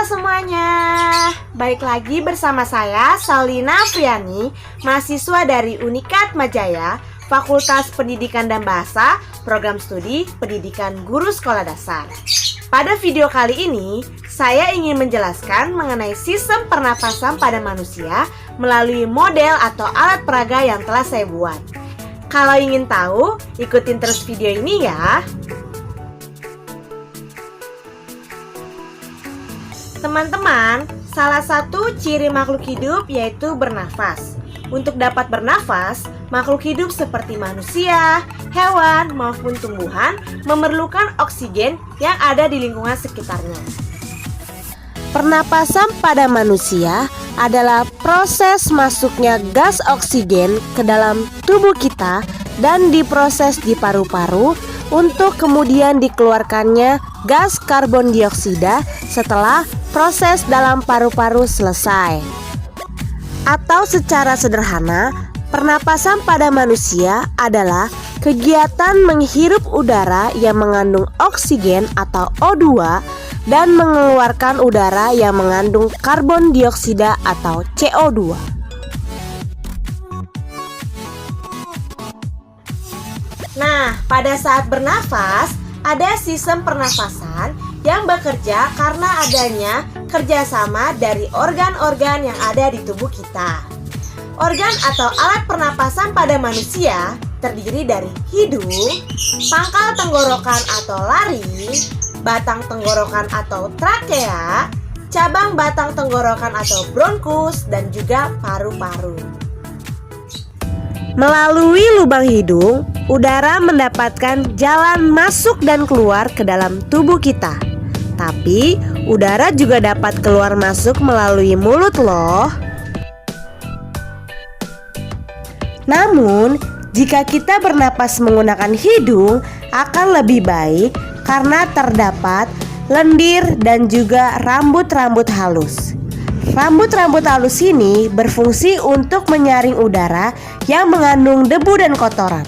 semuanya, balik lagi bersama saya Salina Friani, mahasiswa dari Unikat Majaya, Fakultas Pendidikan dan Bahasa, Program Studi Pendidikan Guru Sekolah Dasar. Pada video kali ini, saya ingin menjelaskan mengenai sistem pernapasan pada manusia melalui model atau alat peraga yang telah saya buat. Kalau ingin tahu, ikutin terus video ini ya. Teman-teman, salah satu ciri makhluk hidup yaitu bernafas. Untuk dapat bernafas, makhluk hidup seperti manusia, hewan, maupun tumbuhan memerlukan oksigen yang ada di lingkungan sekitarnya. Pernapasan pada manusia adalah proses masuknya gas oksigen ke dalam tubuh kita dan diproses di paru-paru untuk kemudian dikeluarkannya gas karbon dioksida setelah proses dalam paru-paru selesai. Atau secara sederhana, pernapasan pada manusia adalah kegiatan menghirup udara yang mengandung oksigen atau O2 dan mengeluarkan udara yang mengandung karbon dioksida atau CO2. Nah, pada saat bernafas, ada sistem pernafasan yang bekerja karena adanya kerjasama dari organ-organ yang ada di tubuh kita. Organ atau alat pernapasan pada manusia terdiri dari hidung, pangkal tenggorokan atau laring, batang tenggorokan atau trakea, cabang batang tenggorokan atau bronkus, dan juga paru-paru. Melalui lubang hidung, udara mendapatkan jalan masuk dan keluar ke dalam tubuh kita. Tapi, udara juga dapat keluar masuk melalui mulut loh. Namun, jika kita bernapas menggunakan hidung akan lebih baik karena terdapat lendir dan juga rambut-rambut halus. Rambut-rambut halus ini berfungsi untuk menyaring udara yang mengandung debu dan kotoran.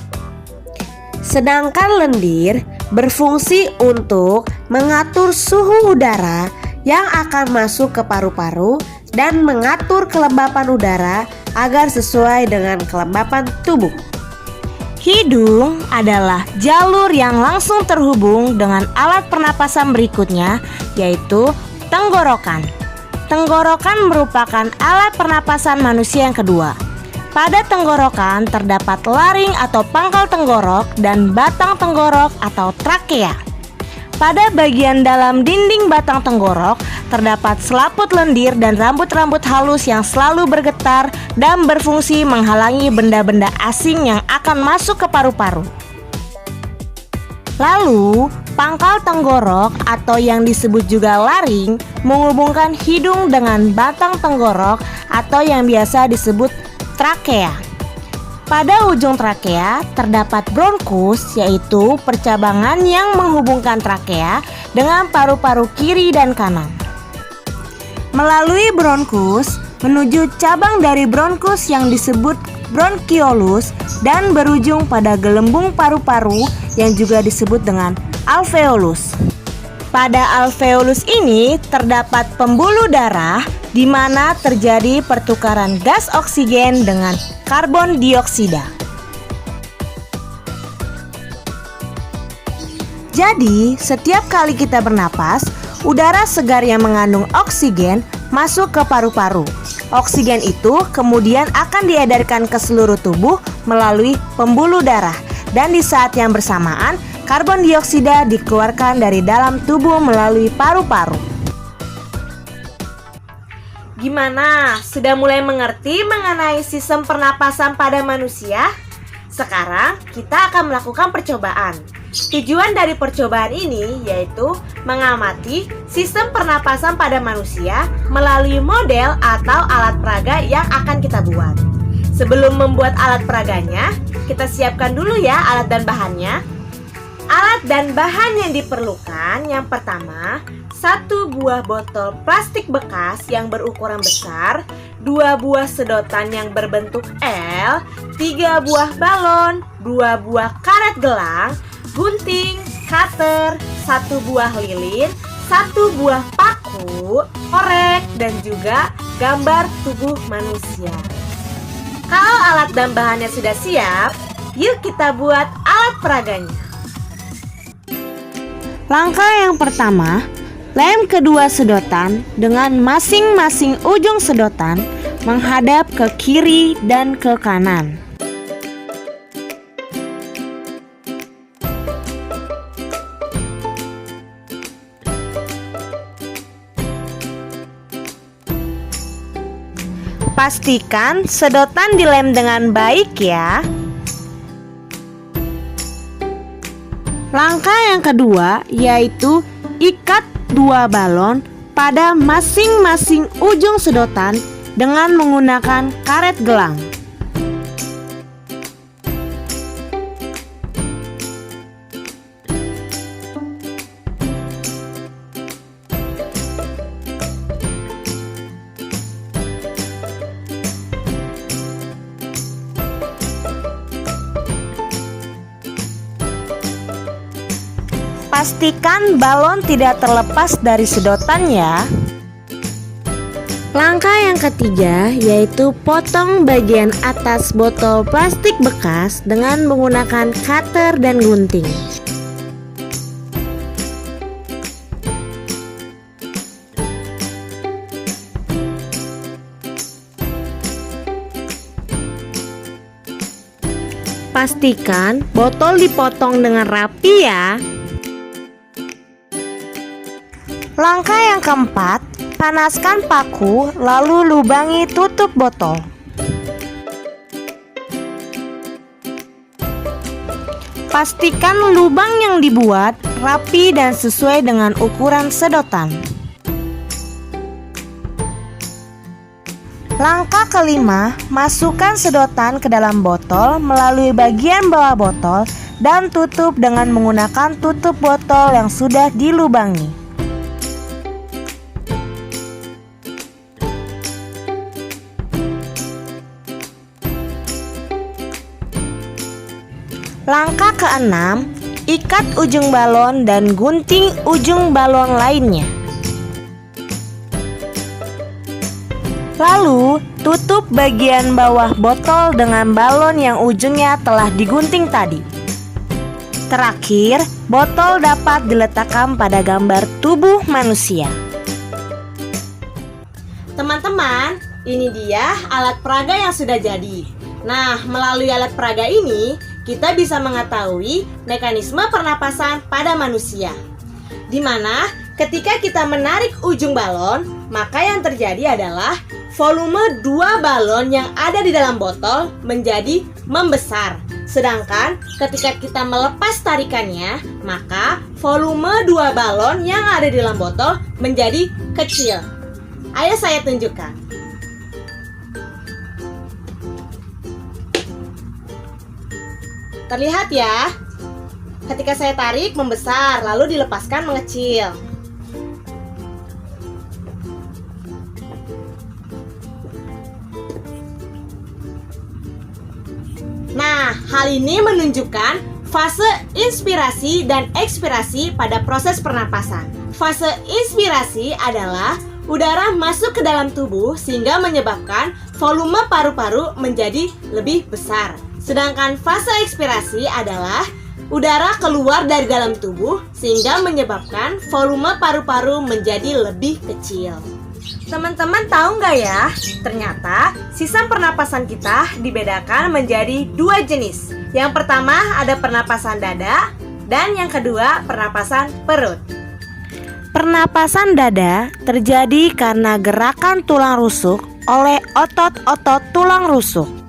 Sedangkan lendir berfungsi untuk mengatur suhu udara yang akan masuk ke paru-paru dan mengatur kelembapan udara agar sesuai dengan kelembapan tubuh. Hidung adalah jalur yang langsung terhubung dengan alat pernapasan berikutnya, yaitu tenggorokan. Tenggorokan merupakan alat pernapasan manusia yang kedua. Pada tenggorokan terdapat laring atau pangkal tenggorok dan batang tenggorok atau trakea. Pada bagian dalam dinding batang tenggorok terdapat selaput lendir dan rambut-rambut halus yang selalu bergetar dan berfungsi menghalangi benda-benda asing yang akan masuk ke paru-paru. Lalu, pangkal tenggorok atau yang disebut juga laring menghubungkan hidung dengan batang tenggorok atau yang biasa disebut trakea. Pada ujung trakea terdapat bronkus, yaitu percabangan yang menghubungkan trakea dengan paru-paru kiri dan kanan. Melalui bronkus menuju cabang dari bronkus yang disebut bronkiolus dan berujung pada gelembung paru-paru yang juga disebut dengan alveolus. Pada alveolus ini terdapat pembuluh darah di mana terjadi pertukaran gas oksigen dengan karbon dioksida. Jadi, setiap kali kita bernapas, udara segar yang mengandung oksigen masuk ke paru-paru. Oksigen itu kemudian akan diedarkan ke seluruh tubuh melalui pembuluh darah. Dan di saat yang bersamaan, karbon dioksida dikeluarkan dari dalam tubuh melalui paru-paru. Gimana? Sudah mulai mengerti mengenai sistem pernapasan pada manusia? Sekarang kita akan melakukan percobaan. Tujuan dari percobaan ini yaitu mengamati sistem pernapasan pada manusia melalui model atau alat peraga yang akan kita buat. Sebelum membuat alat peraganya, kita siapkan dulu ya alat dan bahannya. Alat dan bahan yang diperlukan, yang pertama, 1 buah botol plastik bekas yang berukuran besar, 2 buah sedotan yang berbentuk L, 3 buah balon, 2 buah karet gelang, gunting, cutter, 1 buah lilin, 1 buah paku paku, korek, dan juga gambar tubuh manusia. Kalau alat dan bahannya sudah siap, yuk kita buat alat peraganya. Langkah yang pertama, lem kedua sedotan dengan masing-masing ujung sedotan menghadap ke kiri dan ke kanan. Pastikan sedotan dilem dengan baik ya. Langkah yang kedua yaitu ikat dua balon pada masing-masing ujung sedotan dengan menggunakan karet gelang. Pastikan balon tidak terlepas dari sedotan ya. Langkah yang ketiga yaitu potong bagian atas botol plastik bekas dengan menggunakan cutter dan gunting. Pastikan botol dipotong dengan rapi ya. Langkah yang keempat, panaskan paku lalu lubangi tutup botol. Pastikan lubang yang dibuat rapi dan sesuai dengan ukuran sedotan. Langkah kelima, masukkan sedotan ke dalam botol melalui bagian bawah botol dan tutup dengan menggunakan tutup botol yang sudah dilubangi. Langkah keenam, ikat ujung balon dan gunting ujung balon lainnya. Lalu, tutup bagian bawah botol dengan balon yang ujungnya telah digunting tadi. Terakhir, botol dapat diletakkan pada gambar tubuh manusia. Teman-teman, ini dia alat peraga yang sudah jadi. Nah, melalui alat peraga ini, kita bisa mengetahui mekanisme pernapasan pada manusia, di mana ketika kita menarik ujung balon, maka yang terjadi adalah volume dua balon yang ada di dalam botol menjadi membesar. Sedangkan ketika kita melepas tarikannya, maka volume dua balon yang ada di dalam botol menjadi kecil. Ayo saya tunjukkan. Terlihat ya, ketika saya tarik membesar, lalu dilepaskan mengecil. Nah, hal ini menunjukkan fase inspirasi dan ekspirasi pada proses pernapasan. Fase inspirasi adalah udara masuk ke dalam tubuh sehingga menyebabkan volume paru-paru menjadi lebih besar. Sedangkan fase ekspirasi adalah udara keluar dari dalam tubuh sehingga menyebabkan volume paru-paru menjadi lebih kecil. Teman-teman tahu nggak ya? Ternyata sistem pernapasan kita dibedakan menjadi dua jenis. Yang pertama ada pernapasan dada dan yang kedua pernapasan perut. Pernapasan dada terjadi karena gerakan tulang rusuk oleh otot-otot tulang rusuk.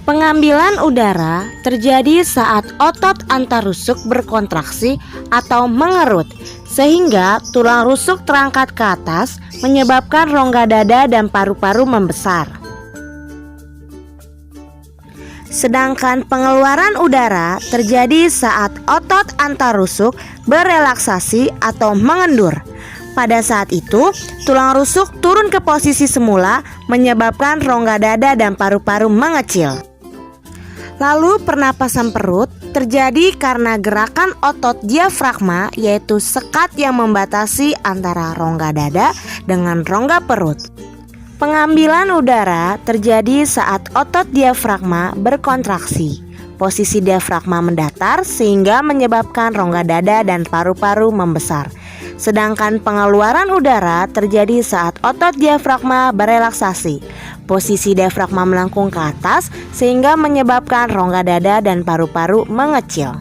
Pengambilan udara terjadi saat otot antarusuk berkontraksi atau mengerut, sehingga tulang rusuk terangkat ke atas, menyebabkan rongga dada dan paru-paru membesar. Sedangkan pengeluaran udara terjadi saat otot antarusuk berelaksasi atau mengendur. Pada saat itu, tulang rusuk turun ke posisi semula, menyebabkan rongga dada dan paru-paru mengecil. Lalu pernapasan perut terjadi karena gerakan otot diafragma, yaitu sekat yang membatasi antara rongga dada dengan rongga perut. Pengambilan udara terjadi saat otot diafragma berkontraksi. Posisi diafragma mendatar sehingga menyebabkan rongga dada dan paru-paru membesar. Sedangkan pengeluaran udara terjadi saat otot diafragma berelaksasi. Posisi diafragma melengkung ke atas sehingga menyebabkan rongga dada dan paru-paru mengecil.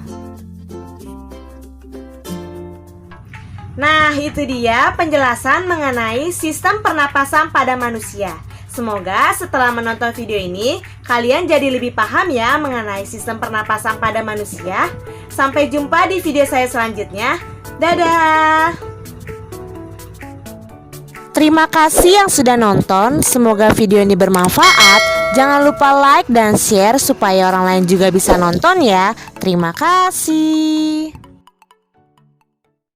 Nah, itu dia penjelasan mengenai sistem pernapasan pada manusia. Semoga setelah menonton video ini, kalian jadi lebih paham ya mengenai sistem pernapasan pada manusia. Sampai jumpa di video saya selanjutnya. Dadah! Terima kasih yang sudah nonton. Semoga video ini bermanfaat. Jangan lupa like dan share supaya orang lain juga bisa nonton ya. Terima kasih.